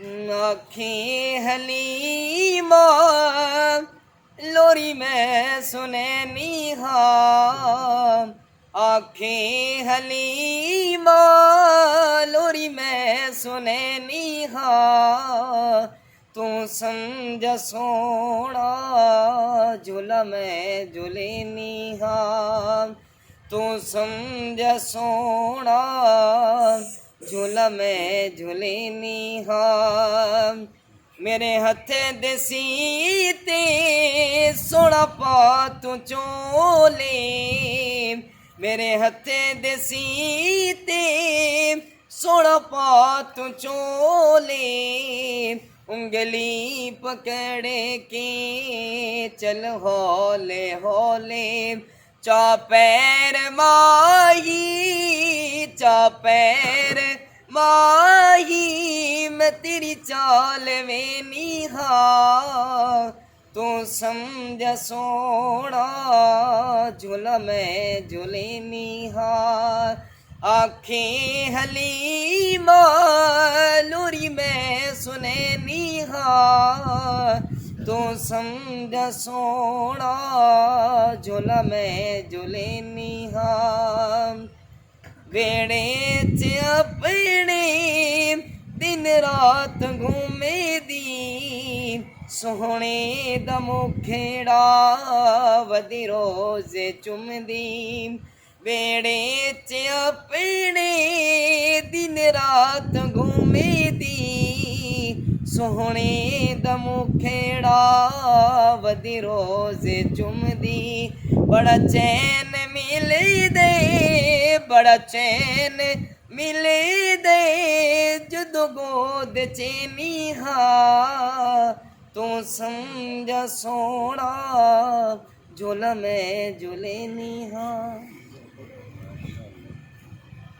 आँखें हलीमा लोरी मैं सुनैनी हाँ, आँखें हलीमा लोरी मैं सुनैनी हाँ, तू समझ सोना झूला मैं झूलेनी हाँ, तू समझ सोना झूला मैं झूलेनी हाँ। मेरे हथे देसी ते सोना पा तू चोले, मेरे हथे देसी ते सोना पा तू चोले, उंगली पकड़ के चल हौले हौले, चा पैर माही चा पैर माही मैं तेरी चाल वेनी हाँ, तू समझ सोना झूला मैं झूलेनी हाँ। आँखें हलीमा लोरी मैं सुनैनी हाँ, तू समझ सोना झूला मैं झूलेनी हाँ। वेड़े च अपने दिन रात घूमे दी, सोहणे दा मुखेड़ा वदी रोज़ चुमदी, वेड़े च अपने दिन रात घूमे दी, सोहणे दा मुखेड़ा वदी रोज़ चुमदी, बड़ा चैन मिले दे बड़ा चैन मिले दे जदों गोद चैनी हाँ, तू समझ सोना झूला मैं झूलेनी हाँ।